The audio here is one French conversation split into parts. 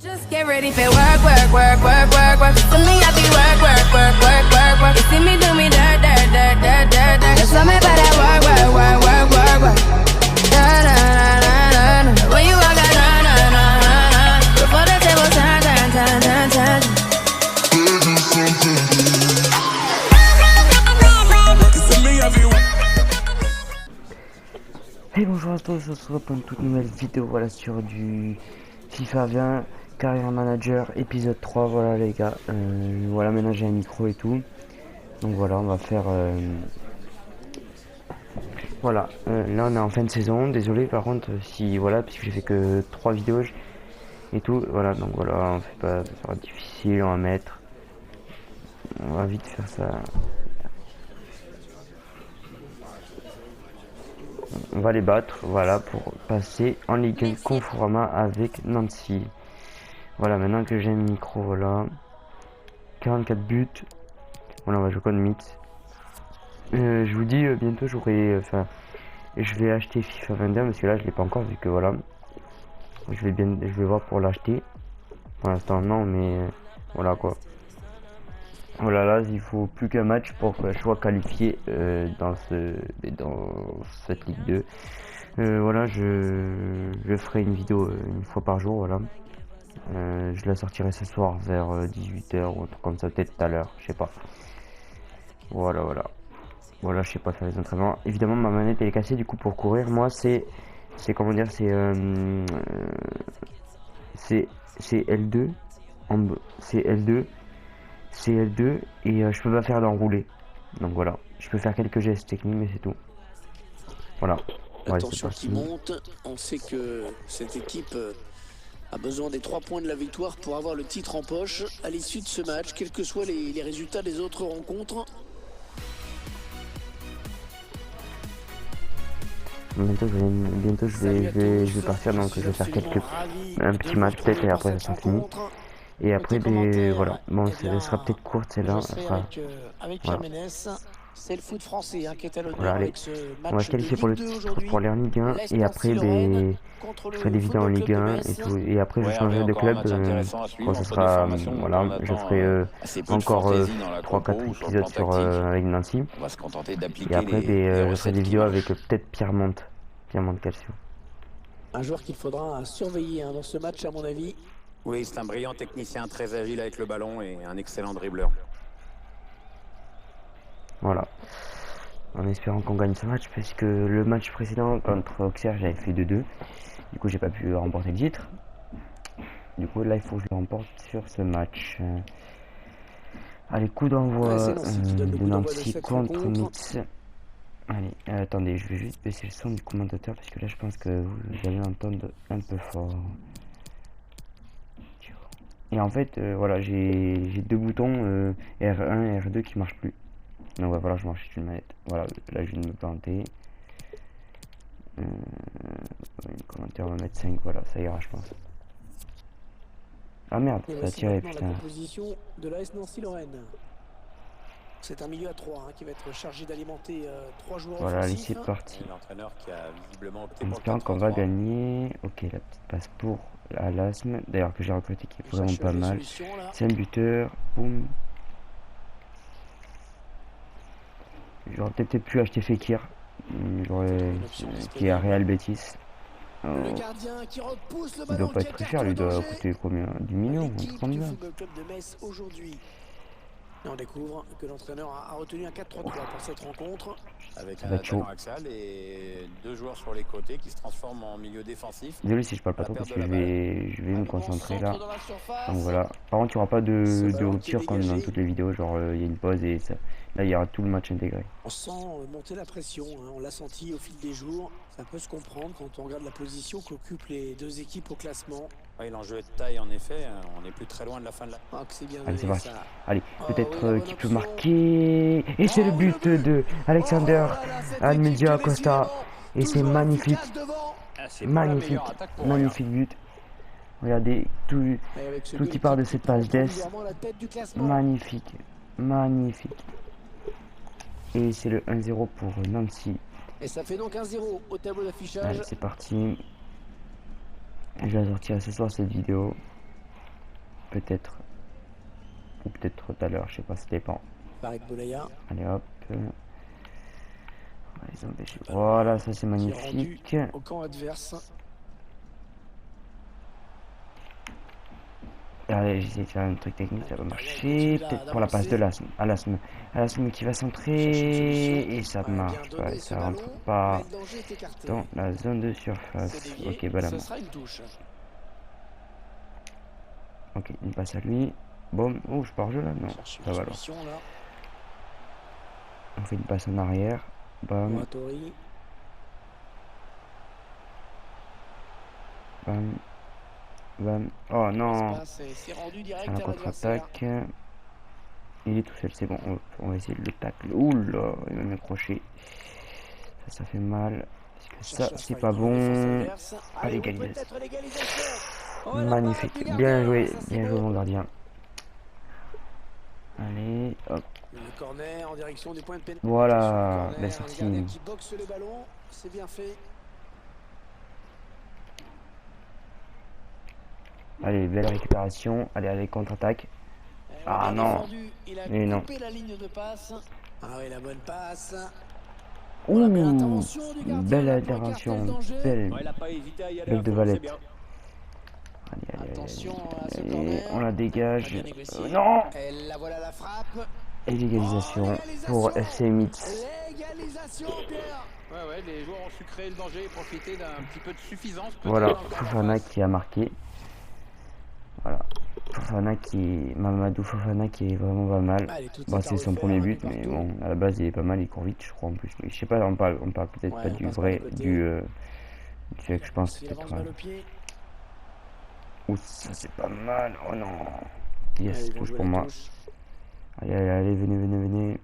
Just get ready for work, work, work, work, work, work. For me, I be work, work, work, work, work, work. You see me do me dirt, dirt, dirt, dirt, dirt, dirt. Just tell me about that work, work, work, work, work, work. Da, da, da, da, da, da. When you walk out, na, na, na, na, na. Before the table turn, turn, turn, turn, turn. Hey, bonjour à tous, on se retrouve pour une toute nouvelle vidéo, voilà, sur du FIFA 20 Career Manager épisode 3, voilà les gars, voilà, maintenant j'ai un micro et tout, donc voilà, on va faire, voilà, là on est en fin de saison, désolé par contre, si, voilà, puisque j'ai fait que 3 vidéos et tout, voilà, donc voilà, on fait pas, ça sera difficile, on va vite faire ça. On va les battre, voilà, pour passer en Ligue 1 conformément avec Nancy. Voilà, maintenant que j'ai un micro, voilà, 44 buts. Voilà, on va jouer contre Mythe. Je vous dis, bientôt j'aurai, je vais acheter FIFA 21 parce que là je l'ai pas encore, vu que voilà, je vais voir pour l'acheter. Pour l'instant non, mais voilà quoi. Voilà, là il faut plus qu'un match pour que je sois qualifié dans cette Ligue 2. Voilà, je ferai une vidéo une fois par jour, voilà. Je la sortirai ce soir vers 18 h ou un truc comme ça, peut-être tout à l'heure, je sais pas. Voilà, voilà, je sais pas faire les entraînements. Évidemment, ma manette elle est cassée, du coup pour courir, moi c'est comment dire, c'est L2, c'est L2, et je peux pas faire d'enrouler. Donc voilà, je peux faire quelques gestes techniques, mais c'est tout. Voilà. La tension qui monte, on sait que cette équipe a besoin des 3 points de la victoire pour avoir le titre en poche à l'issue de ce match, quels que soient les résultats des autres rencontres. Bientôt je vais partir, donc je vais faire un petit match peut-être, et après ça sera fini. Et après voilà, bon, ça sera peut-être courte celle-là, voilà. C'est le foot français qui est à l'honneur, voilà, avec ce match, on va se qualifier pour le titre, pour aller en Ligue 1, et après je ferai des vidéos en Ligue 1 et tout, et après je changerai de club quand ça sera, voilà, je ferai encore 3-4 épisodes sur avec Nancy, et après je ferai des vidéos avec peut-être Pierre-Monte Calcio. Un joueur qu'il faudra surveiller dans ce match à mon avis. Oui, c'est un brillant technicien, très agile avec le ballon et un excellent dribbleur. Voilà, en espérant qu'on gagne ce match, parce que le match précédent contre Auxerre j'avais fait 2-2, du coup j'ai pas pu remporter le titre. Du coup là il faut que je le remporte sur ce match. Allez, coup d'envoi de Nancy contre Metz. Allez, attendez, je vais juste baisser le son du commentateur parce que là je pense que vous allez entendre un peu fort. Et en fait voilà, j'ai deux boutons R1 et R2 qui marchent plus. Donc voilà, je marche une manette. Voilà, là je viens de me planter. Le commentaire va mettre 5, voilà, ça ira je pense. Ah merde, ça a tiré, putain. La composition de l'AS Nancy-Lorraine. C'est un milieu à 3 qui va être chargé d'alimenter 3 joueurs. Voilà, allez, c'est parti. L'entraîneur qui a visiblement opté en espérant qu'on va gagner. Ok, la petite passe pour Alasme, d'ailleurs que j'ai recruté, qui est vraiment pas mal. C'est un buteur, boum. J'aurais peut-être pu acheter Fekir, qui est à Real Betis. Le gardien qui repousse le Il ballon, doit pas être très cher, lui doit coûter combien, 10 millions ou un truc comme ça. Et on découvre que l'entraîneur a retenu un 4-3-3 pour cette rencontre. Avec un attaquant axial et 2 joueurs sur les côtés qui se transforment en milieu défensif. Désolé si je parle pas trop parce que je vais me concentrer là. Donc voilà. Par contre il n'y aura pas de rupture comme dans toutes les vidéos, genre il y a une pause et ça. Là il y aura tout le match intégré. On sent monter la pression, on l'a senti au fil des jours. Ça peut se comprendre quand on regarde la position qu'occupent les deux équipes au classement. Oui, l'enjeu est de taille en effet, on n'est plus très loin de la fin de la... Allez c'est parti. Allez, peut-être qui peut marquer. Et c'est le but de Alexander Almeida Costa. Et c'est magnifique. Magnifique but. Regardez, tout qui part de cette passe d'Est. Magnifique. Et c'est le 1-0 pour Nancy. Et ça fait donc 1-0 au tableau d'affichage. Allez, c'est parti. Je vais sortir ce soir cette vidéo. peut-être. Ou peut-être tout à l'heure, je sais pas, ça dépend. Farid Boulaya. Allez hop. On va les empêcher. Voilà, ça c'est magnifique. Au camp adverse. Allez, j'essaie de faire un truc technique, ça va marcher. Peut-être pour la passe de l'Asm. Alasm qui va centrer. Et ça marche pas. Ça rentre pas dans la zone de surface. Ok, voilà. Ok, une passe à lui. Bon, oh, je pars jeu là? Non, ça va alors. On fait une passe en arrière. Bam. Bam. Bam. Oh non. C'est la contre-attaque. Il est tout seul, c'est bon. On va essayer de le tacle. Oula, il va m'accrocher. Ça fait mal. Parce que ça, c'est pas bon. À l'égalisation. Magnifique. Bien joué mon gardien. Allez, hop. Le corner en direction du point de pénalité. Voilà, belle sortie. Qui boxe le ballon, c'est bien fait. Allez, belle récupération. Allez, contre-attaque. Ah non. Mais non. La ligne de passe. Ah oui, la bonne passe. Ouh, belle intervention. Belle de Valette. Allez, on la dégage. Non. Et l'égalisation pour FC Metz. Ouais, les joueurs ont su créer le danger et profiter d'un petit peu de suffisance. Voilà, Fofana qui a marqué. Voilà. Mamadou Fofana qui est vraiment pas mal. Bon, c'est son premier but, mais bon, à la base il est pas mal, il court vite, je crois en plus. Mais je sais pas, on parle peut-être pas du vrai, du celui que je pense peut-être. Ouh, ça c'est pas mal, oh non. Yes, touche pour moi. Allez, venez.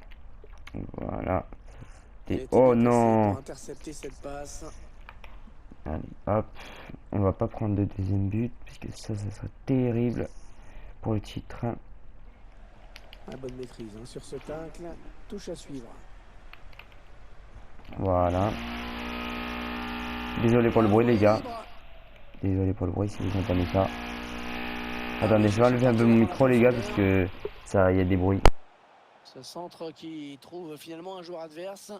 Voilà. Oh non. Allez, hop. On va pas prendre de deuxième but, puisque ça serait terrible pour le titre. Bonne maîtrise sur ce tacle. Touche à suivre. Voilà. Désolé pour le bruit, les gars. Désolé pour le bruit si vous entendez ça. Attendez, je vais enlever un peu mon micro, les gars, parce que ça, il y a des bruits. Ce centre qui trouve finalement un joueur adverse.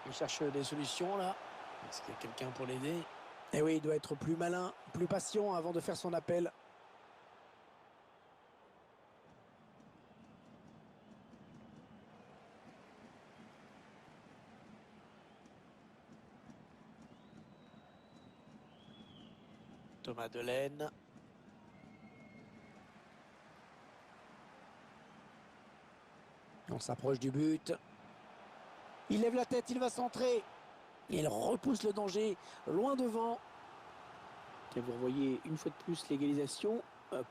Il cherche des solutions là. Est-ce qu'il y a quelqu'un pour l'aider? Eh oui, il doit être plus malin, plus patient avant de faire son appel. Thomas Delaine. On s'approche du but. Il lève la tête, il va centrer. Il repousse le danger loin devant. Et vous revoyez une fois de plus l'égalisation.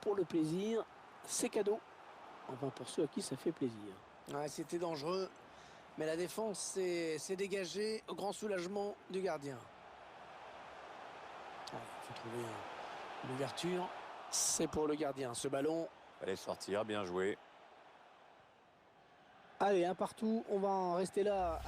Pour le plaisir, c'est cadeau. Enfin pour ceux à qui ça fait plaisir. Ouais, c'était dangereux. Mais la défense s'est dégagée au grand soulagement du gardien. Il faut trouver une ouverture. C'est pour le gardien ce ballon. Allez sortir, bien joué. Allez, un partout, on va en rester là.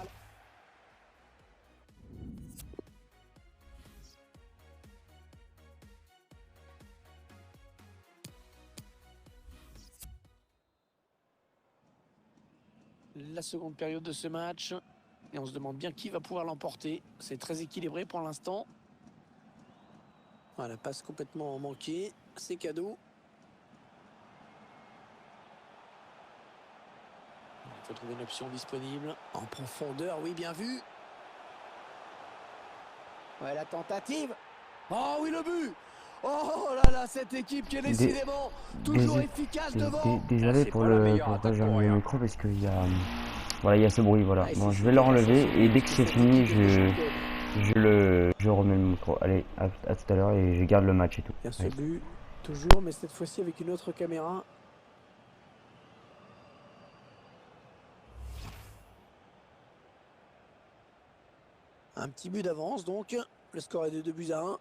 La seconde période de ce match. Et on se demande bien qui va pouvoir l'emporter. C'est très équilibré pour l'instant. Voilà, passe complètement manquée. C'est cadeau. Il faut trouver une option disponible. En profondeur, oui, bien vu. Ouais, la tentative. Oh oui, le but. Oh là là, cette équipe qui est décidément toujours efficace devant. Désolé pour le micro parce qu'il y a voilà, il y a ce bruit, voilà. Bon, je vais l'enlever et dès que c'est fini, je remets le micro. Allez, à tout à l'heure et je garde le match et tout. Il y a ce but toujours, mais cette fois-ci avec une autre caméra. Un petit but d'avance donc. Le score est de 2-1.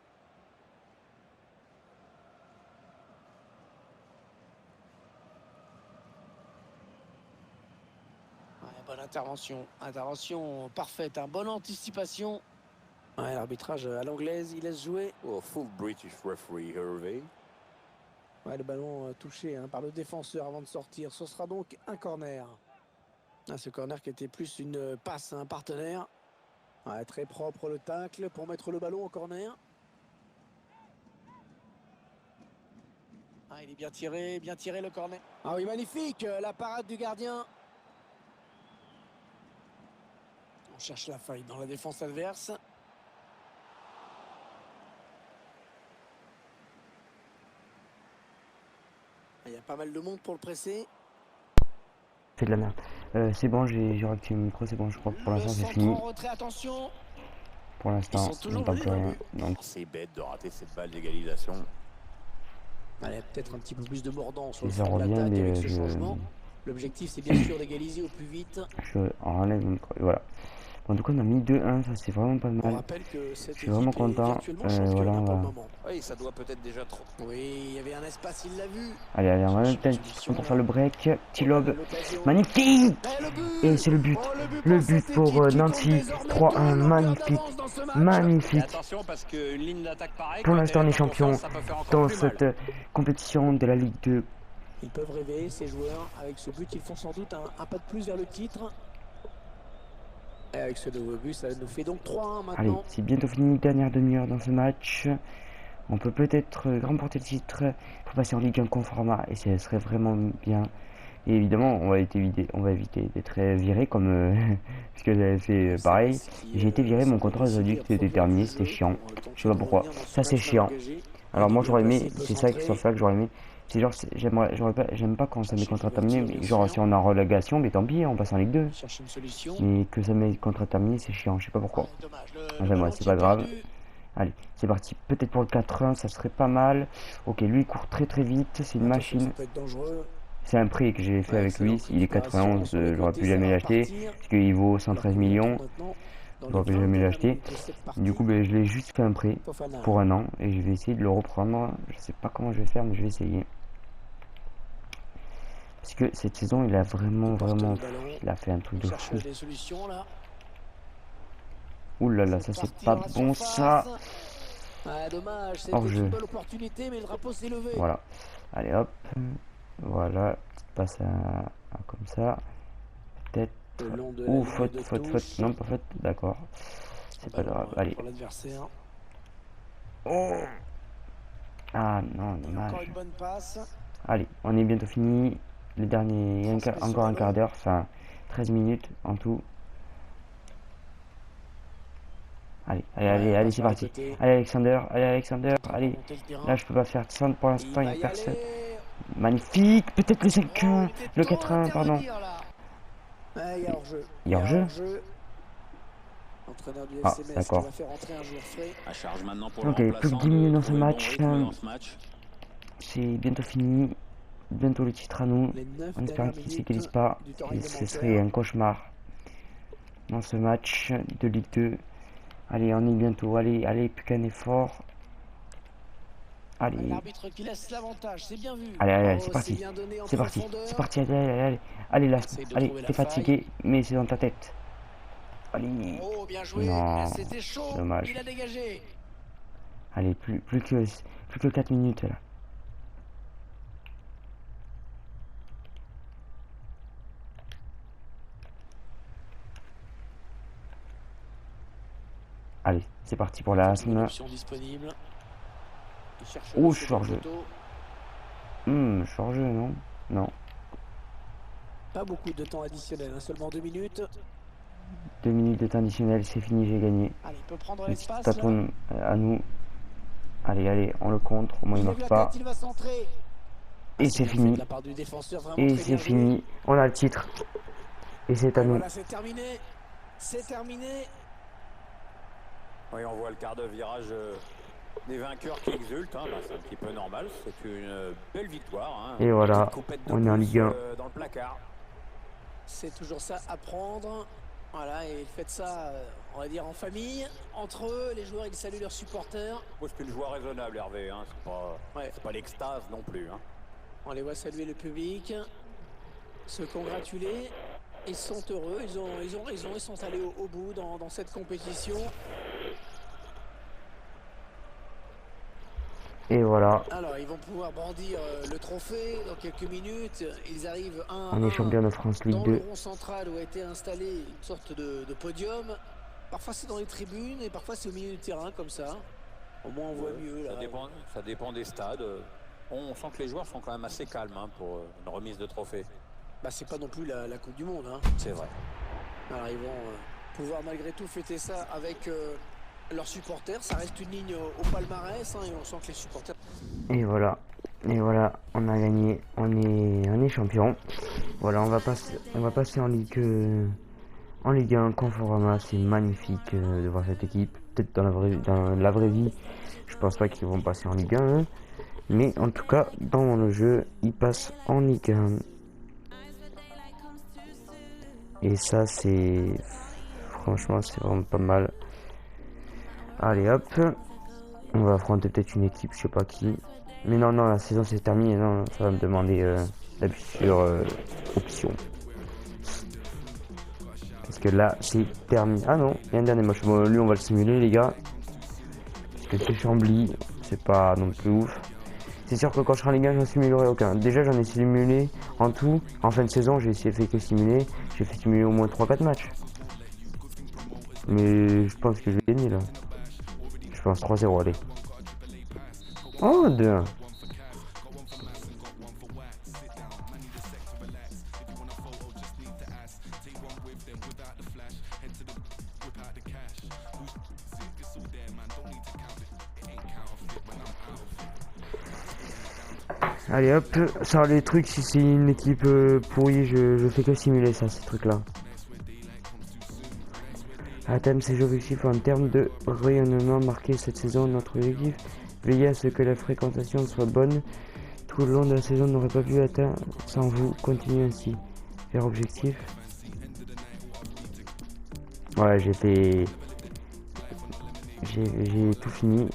Bonne Intervention parfaite, bonne anticipation. Ouais, l'arbitrage à l'anglaise, il laisse jouer. Oh, full British referee Hervé. Ouais, le ballon touché par le défenseur avant de sortir. Ce sera donc un corner. Ce corner qui était plus une passe à un partenaire. Ouais, très propre le tacle pour mettre le ballon en corner. Il est bien tiré le corner. Ah oui, magnifique, la parade du gardien. On cherche la faille dans la défense adverse. Il y a pas mal de monde pour le presser. C'est de la merde. C'est bon, j'ai réactivé mon micro, c'est bon, je crois que pour l'instant c'est fini. Retrait, attention. Pour l'instant, on n'entend plus rien. Donc, C'est bête de rater cette balle d'égalisation. Allez, peut-être un petit peu plus de mordant sur le ça front de revient, l'attaque mais avec ce changement. L'objectif, c'est bien sûr d'égaliser au plus vite. je enlève mon micro. Voilà. En tout cas, on a mis 2-1, ça c'est vraiment pas On mal. rappelle que cette Je suis vraiment équipe est content. virtuellement championne Voilà, on pour le va. moment. Oui, ça doit peut-être déjà trop. Oui, il y avait un espace, il l'a vu. Allez, on va même peut-être pour faire le break. Petit lob. Magnifique! Et c'est le but. Le but pour Nancy. 3-1, magnifique. Magnifique. Attention parce qu'une ligne d'attaque pareille. Pour l'instant, on est champion dans cette compétition de la Ligue 2. Ils peuvent rêver, ces joueurs. Avec ce but, ils font sans doute un pas de plus vers le titre. Et avec ce nouveau but, ça nous fait donc 3-1 Allez, maintenant. c'est bientôt fini. Dernière demi-heure dans ce match. On peut peut-être remporter le titre pour passer en Ligue 1 conformat. Et ce serait vraiment bien. Et évidemment, on va éviter d'être viré comme parce que j'avais fait pareil. J'ai été viré, mon contrat aux adultes était terminé, c'était chiant. Je sais pas pourquoi. Ça c'est chiant. Alors moi j'aurais aimé, c'est ça que j'aurais aimé. C'est genre, j'aime pas quand ça met contrat terminé, mais genre si on est en relégation, mais tant pis, on passe en Ligue 2. Cherche une solution. Mais que ça met contrat terminé, c'est chiant, je sais pas pourquoi. Enfin moi, c'est pas grave. Allez, c'est parti. Peut-être pour le 4-1, ça serait pas mal. Ok, lui il court très très vite, c'est une machine. C'est un prix que j'ai fait avec lui, il est 91, j'aurais pu jamais l'acheter, parce qu'il vaut 113 millions, j'aurais pu jamais l'acheter. Du coup, ben, je l'ai juste fait un prêt pour un an, et je vais essayer de le reprendre. Je sais pas comment je vais faire, mais je vais essayer. Parce que cette saison, il a vraiment, il a fait un truc de fou. Ouh là là, ça c'est pas bon ça. Hors jeu. Voilà. Allez hop. Voilà. Passe à comme ça. Peut-être. Ouh, faute. Non, pas faute. D'accord. C'est pas grave. Allez. Oh. Ah non, dommage. Allez, on est bientôt fini. Le dernier, encore un quart d'heure, enfin 13 minutes en tout. Allez, c'est parti. Allez Alexander, allez. Là je peux pas faire de centre pour l'instant, il n'y a personne. Magnifique, peut-être le 5-1, le 4-1, pardon. Il y a hors-jeu. Ah, d'accord. Ok, plus que 10 minutes dans ce match. C'est bientôt fini. Bientôt le titre à nous. On espère qu'il ne s'égalise pas. Ce serait un cauchemar dans ce match de Ligue 2. Allez, on est bientôt. Allez, plus qu'un effort. Allez. Allez, c'est parti. Allez, là. Allez, t'es fatigué, mais c'est dans ta tête. Allez. Non, dommage. Allez, plus que 4 minutes là. Allez, c'est parti pour la asthme. Oh, je suis hors jeu. Je suis hors jeu, non? Non. Pas beaucoup de temps additionnel, seulement 2 minutes. 2 minutes de temps additionnel, c'est fini, j'ai gagné. Allez, il peut prendre l'espace à nous. Allez, on le contre, au moins il marque pas. Et c'est fini. Et c'est fini. On a le titre. Et c'est à nous. C'est terminé. Oui, on voit le quart de virage des vainqueurs qui exultent. Hein. Bah, c'est un petit peu normal. C'est une belle victoire. Hein. Et voilà, on est en Ligue 1. Dans le placard. C'est toujours ça à prendre. Voilà, et faites ça, on va dire, en famille. Entre eux, les joueurs, ils saluent leurs supporters. Moi, c'est une joie raisonnable, Hervé. Hein. C'est pas l'extase non plus. Hein. On les voit saluer le public. Se congratuler. Ils sont heureux, ils ont raison, ils sont allés au bout dans cette compétition. Et voilà, Alors, ils vont pouvoir brandir le trophée dans quelques minutes. Ils arrivent on est champion de France Ligue dans le 2. rond central où a été installé une sorte de podium. Parfois c'est dans les tribunes et parfois c'est au milieu du terrain comme ça. Au moins on voit mieux là. Ça dépend des stades. On sent que les joueurs sont quand même assez calmes hein, pour une remise de trophée. Bah, c'est pas non plus la Coupe du Monde. Hein. C'est vrai. Alors ils vont pouvoir malgré tout fêter ça avec leurs supporters. Ça reste une ligne au palmarès hein, et on sent que les supporters... Et voilà, on a gagné, on est champion. Voilà, on va passer en Ligue 1 Conforama. C'est magnifique de voir cette équipe. Peut-être dans la vraie vie, je pense pas qu'ils vont passer en Ligue 1, hein. Mais en tout cas, dans le jeu, ils passent en Ligue 1. Et ça, franchement, c'est vraiment pas mal. Allez, hop. On va affronter peut-être une équipe, je sais pas qui. Mais non, la saison c'est terminé. Non, ça va me demander d'appuyer sur option. Parce que là, c'est terminé. Ah non, il y a un dernier match. Bon, lui, on va le simuler, les gars. Parce que c'est Chambly. C'est pas non plus ouf. C'est sûr que quand je serai en Ligue 1, j'en simulerai aucun. Déjà, j'en ai simulé en tout. En fin de saison, j'ai fait que simuler. J'ai fait simuler au moins 3-4 matchs. Mais je pense que je vais gagner là. Je pense 3-0, allez. Oh, 2-1. Allez hop, ça les trucs, si c'est une équipe pourrie, je fais que simuler ça, ces trucs là. Atteindre ses objectifs en termes de rayonnement marqué cette saison, notre objectif, veiller à ce que la fréquentation soit bonne tout le long de la saison, n'aurait pas pu atteindre sans vous, continuez ainsi. Faire objectif. Ouais, j'ai tout fini.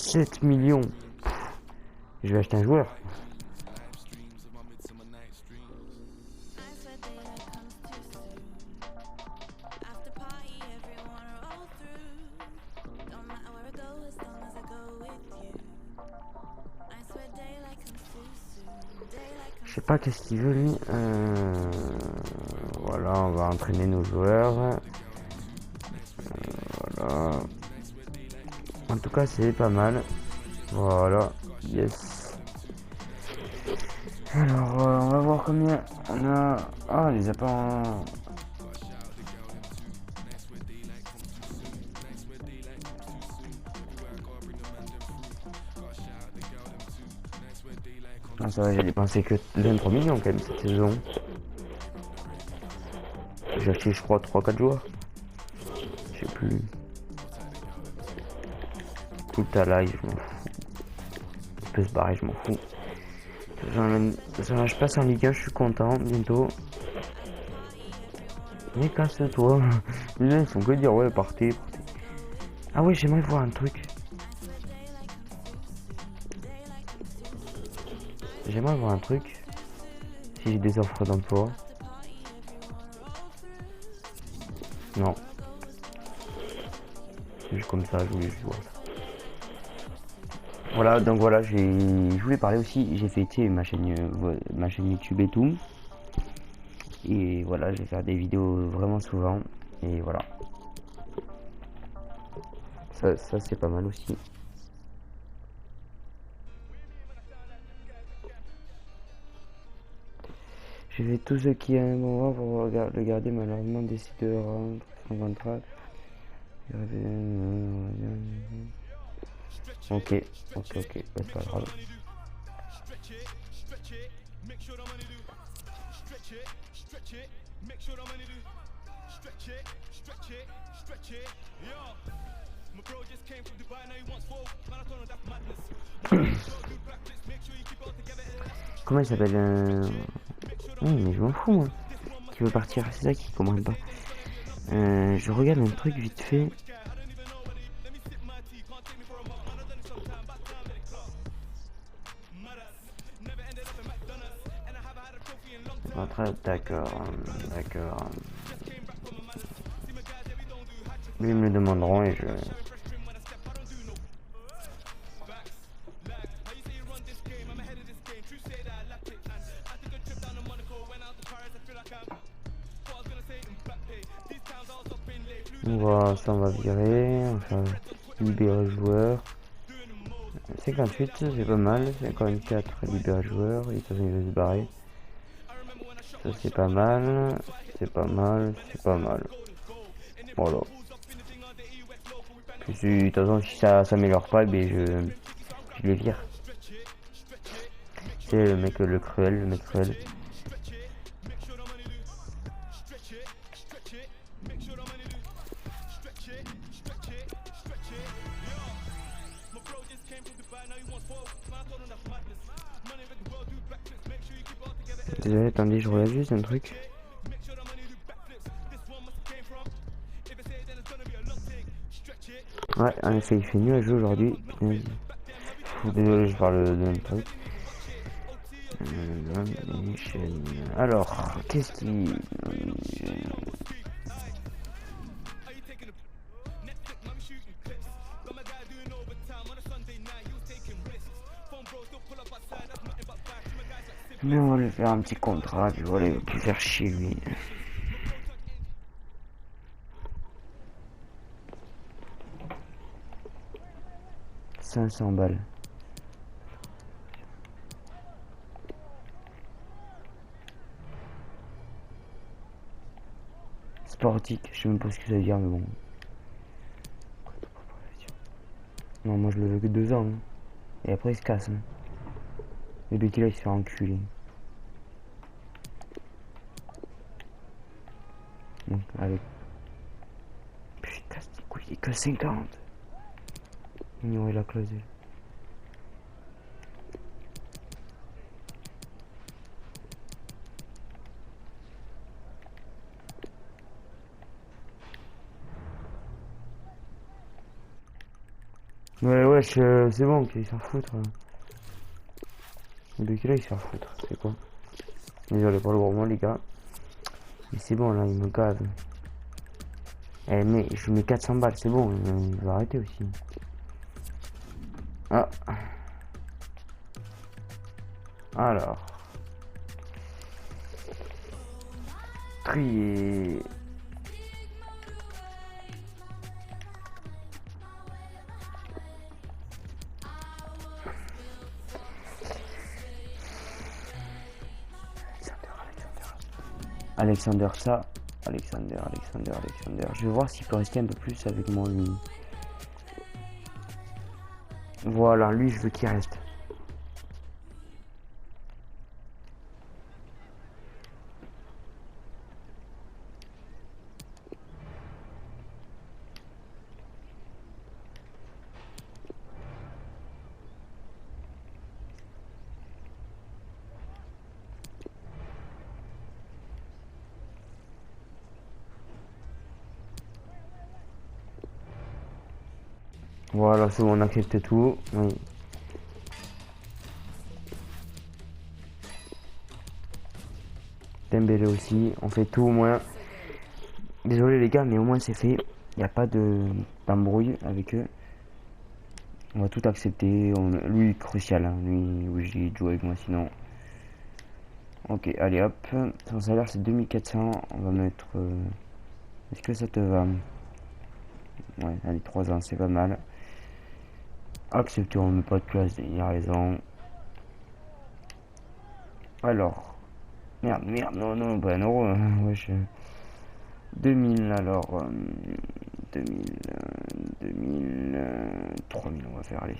« 7 millions. » Je vais acheter un joueur. Je sais pas qu'est-ce qu'il veut lui. Voilà, on va entraîner nos joueurs. Voilà. En tout cas, c'est pas mal. Voilà. Yes. Alors, on va voir combien on a. Ah, on les a pas. Ah, ça va, j'ai dépensé que 23 millions quand même cette saison. J'ai acheté, je crois, 3-4 joueurs. Je sais plus. Tout à live, je m'en fous. Il peut se barrer, je m'en fous. Je passe en Ligue 1, je suis content, bientôt. Mais casse-toi. Les gens ils font que dire ouais, partez. Ah oui, j'aimerais voir un truc. J'aimerais voir un truc. Si j'ai des offres d'emploi. Non. C'est juste comme ça, je voulais juste voir ça. Voilà, donc voilà, je voulais parler aussi, j'ai fait ma chaîne YouTube et tout. Et voilà, je vais faire des vidéos vraiment souvent. Et voilà. Ça c'est pas mal aussi. J'ai fait tout ce qui à un moment pour le garder, malheureusement décide de rendre son contrat. Ok, c'est pas grave. Comment il s'appelle Oui, mais je m'en fous moi. Qui veut partir, c'est ça qui comprend pas. Je regarde un truc vite fait. D'accord, d'accord. Ils me le demanderont et je... Ça on va virer, enfin libérer joueur. 58 c'est pas mal, 54 libérer joueur, et de toute façon il va se barrer. Ça c'est pas mal, c'est pas mal, c'est pas mal. Voilà. Puis de toute façon si ça s'améliore pas, ben je les vire. C'est le mec cruel, le mec cruel. Désolé, attendez, je relève juste un truc. Ouais, en effet, il fait nul à jouer aujourd'hui. Désolé, je parle de même truc. Alors, qu'est-ce qui... Mais on va lui faire un petit contrat, puis voilà, il va plus faire chier lui. « 500 balles. » Sportique, je sais même pas ce que ça veut dire, mais bon. Non, moi je le veux que 2 ans. Hein. Et après il se casse. Hein. Et Becky là il se fait enculer. Donc avec... Putain, c'est quoi, il est que 50. Ignorer la clausule. Ouais, wesh, c'est bon, qu'il s'en foutre. Le Becky là il s'en foutre, c'est quoi? Désolé pour le gros mot les gars. Mais c'est bon là, il me gave. Eh mais je mets 400 balles, c'est bon, il va arrêter aussi. Ah. Alors. Trier. Alexander ça. Alexander. Je vais voir s'il peut rester un peu plus avec moi lui. Voilà, lui je veux qu'il reste. Voilà, c'est bon, on accepte tout. Oui. Dembélé aussi, on fait tout au moins. Désolé les gars, mais au moins c'est fait. Il n'y a pas d'embrouille avec eux. On va tout accepter. Lui, crucial. Hein. Lui, oui, joue avec moi sinon. Ok, allez hop. Son salaire c'est 2400. On va mettre... Est-ce que ça te va? Ouais, allez, 3 ans, c'est pas mal. Accepter, on met pas de place, il a raison. Alors. Merde, non, bah non, wesh. 2000 alors. 2000, 3000 on va faire, allez.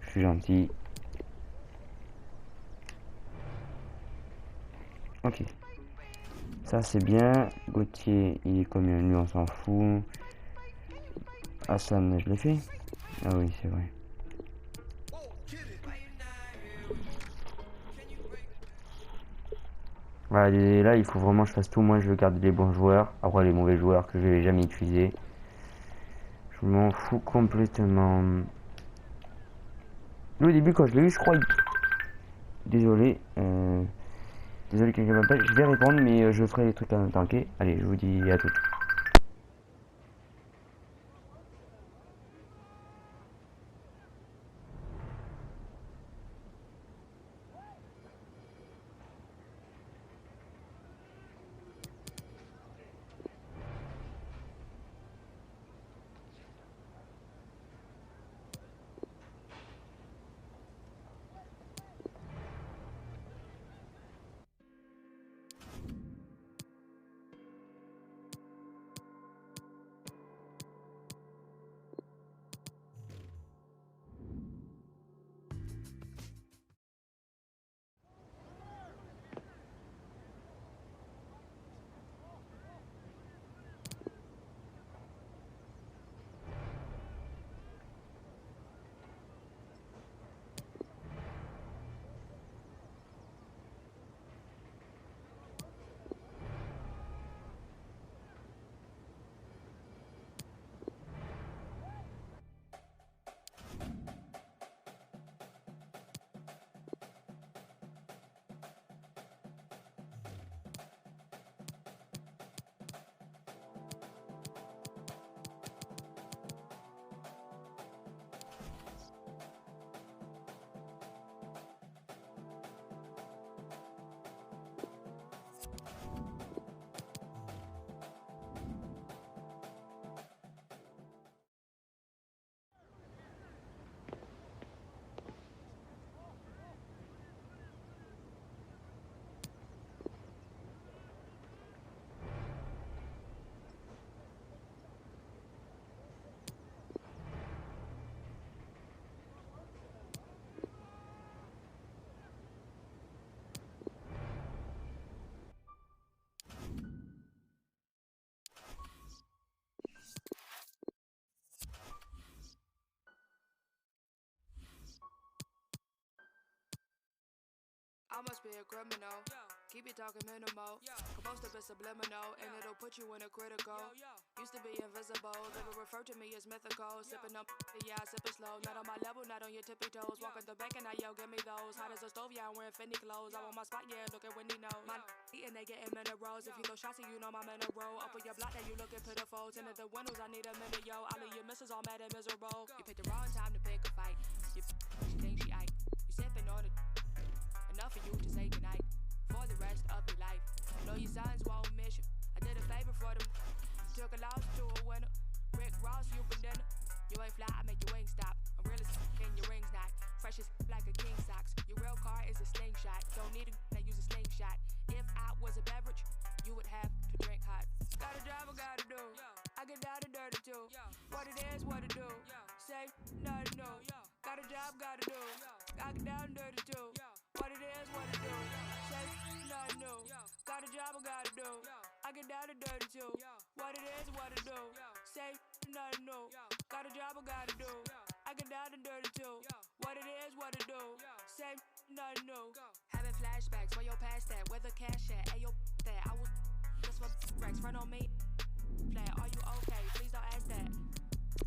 Je suis gentil. Ok. Ça c'est bien. Gauthier, il est combien lui, on s'en fout. Hassan, je l'ai fait. Ah oui, c'est vrai. Voilà, et là il faut vraiment que je fasse tout. Moi je veux garder les bons joueurs. Après les mauvais joueurs que je vais jamais utiliser. Je m'en fous complètement. Lui, au début, quand je l'ai eu, je crois. Désolé. Désolé, quelqu'un m'appelle. Je vais répondre, mais je ferai des trucs en même temps, ok? Allez, je vous dis à tout. I must be a criminal. Keep it talking minimal. Most of it subliminal, and it'll put you in a critical. Used to be invisible, they will refer to me as mythical. Sipping up, yeah, I sip it slow. Not on my level, not on your tippy toes. Walking the bank and I yell, give me those. Hot as a stove, yeah, I'm wearing Fendi clothes. I want my spot, yeah, look at Wendy knows. My eating, they getting minerals. If you throw shots, you know my mineral. Up on your block, that you looking pitiful. Tinted the windows, I need a minute, yo. All of your misses all mad and miserable. You picked the wrong time to pick a fight. You think she Ike. You sipping on it. Enough for you to say goodnight for the rest of your life. Know your sons won't miss you. I did a favor for them. Took a loss to a winner. Rick Ross, you been dinner. You ain't fly, I make your wings stop. I'm real as and your ring's not. Fresh as like a king socks. Your real car is a slingshot. Don't need a use a slingshot. If I was a beverage, you would have to drink hot. Got a job I gotta do. I get down and dirty too. What it is, what it do. Say nothing new. Got a job, gotta do. I get down and dirty too. What it is, what it do. Say nothing new. Got a job I gotta do. I get down and dirty too. What it is, what it do. Say nothing new. Got a job I gotta do. I get down and dirty too. What it is, what it do. Say nothing new. Having flashbacks, where your past at? Where the cash at? Ayo, that I was just for racks. Front on me. Flat, are you okay? Please don't ask that.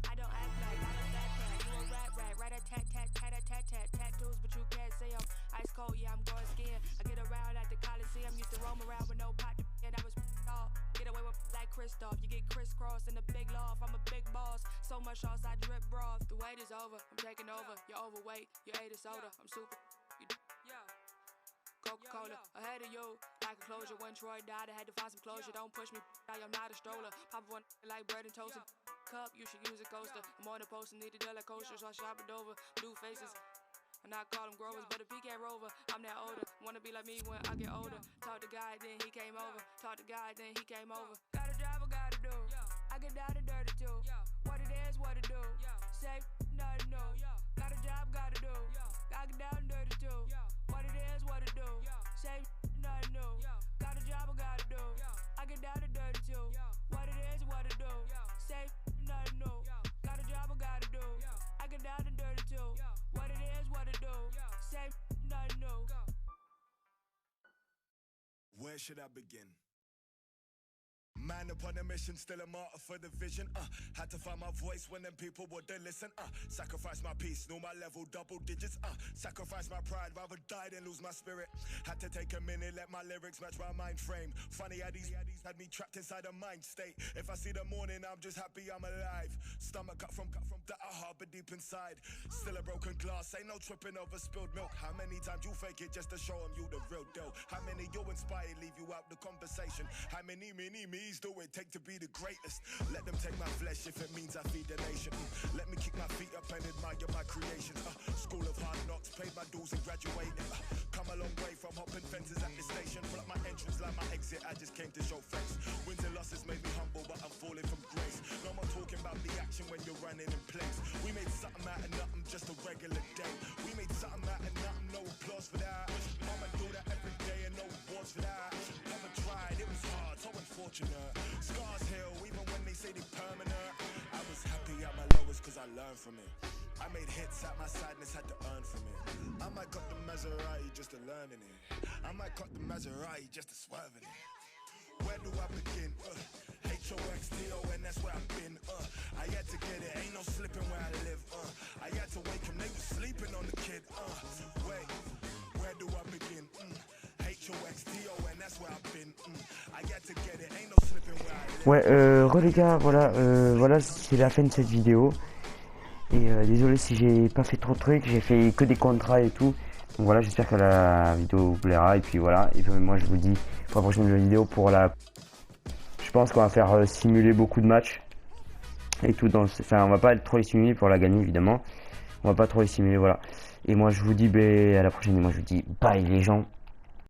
I don't act like I don't back cat. You a rat, right a tat tat tat a tat tat tattoos, but you can't say I'm ice cold. Yeah, I'm going skiing. I get around at the Coliseum. Used to roam around with no pot and I was off. Get away with like Christoph. You get crisscrossed in the big loft. I'm a big boss. So much sauce I drip broth. The wait is over. I'm taking over. You're overweight. You ate a soda. I'm super. Coca-Cola ahead of you, like a closure. When Troy died, I had to find some closure. Don't push me, I am not a stroller. Pop one like bread and toast. Cup, you should use a coaster. I'm on the post and need a deal like kosher, so I shop it over. Blue faces, and I call them growers, but if he can't rover, I'm that older. Wanna be like me when I get older. Talk to God, then he came over. Talk to God, then he came over. Got a job I gotta do. I get down and dirty too. What it is, what it do. Say nothing new. Got a job, gotta do. I get down and dirty too. What it is, what it do. Say nothing new. Got a job I gotta do. I get down and dirty too. What it is, what it do. Say nothing new. Got a job I gotta do. I get down and dirty too. What it is, what it do. Say nothing new. Where should I begin? Man upon a mission, still a martyr for the vision. Had to find my voice when them people wouldn't listen. Sacrifice my peace, know my level, double digits. Sacrifice my pride, rather die than lose my spirit. Had to take a minute, let my lyrics match my mind frame. Funny how these had me trapped inside a mind state. If I see the morning, I'm just happy I'm alive. Stomach cut from that I harbor deep inside. Still a broken glass, ain't no tripping over spilled milk. How many times you fake it just to show them you the real deal? How many you inspire, leave you out the conversation? How many me's do it take to be the greatest? Let them take my flesh if it means I feed the nation. Let me kick my feet up and admire my creations. School of hard knocks, paid my dues and graduated. Come a long way from hopping fences at the station. Pull up my entrance like my exit, I just came to show face. Wins and losses made me humble, but I'm falling from grace. No more talking about the action when you're running in place. We made something out of nothing, just a regular day. We made something out of nothing, no applause for that. Mama do that every day and no awards for that. Never tried, it was hard, so unfortunate. Scars heal even when they say they permanent. I was happy at my lowest cause I learned from it. I made hits at my sadness, had to earn from it. I might got the Maserati just to learn in it. I might got the Maserati just to swerve in it. Where do I begin? H-O-X-T-O-N, that's where I've been. I had to get it, ain't no slipping where I live. I had to wake him, they was sleeping on the kid. Wait, where do I begin? H-O-X-T-O-N, that's where I've been. I had to get it, ain't no slipping where I live. Ouais, les gars, voilà, c'est la fin de cette vidéo. Et désolé si j'ai pas fait trop de trucs, j'ai fait que des contrats et tout. Donc voilà, j'espère que la vidéo vous plaira. Et puis voilà, et puis moi je vous dis pour la prochaine vidéo, je pense qu'on va faire simuler beaucoup de matchs et tout. Enfin, on va pas trop les simuler pour la gagner évidemment. On va pas trop les simuler, voilà. Et moi je vous dis à la prochaine, et moi je vous dis bye les gens.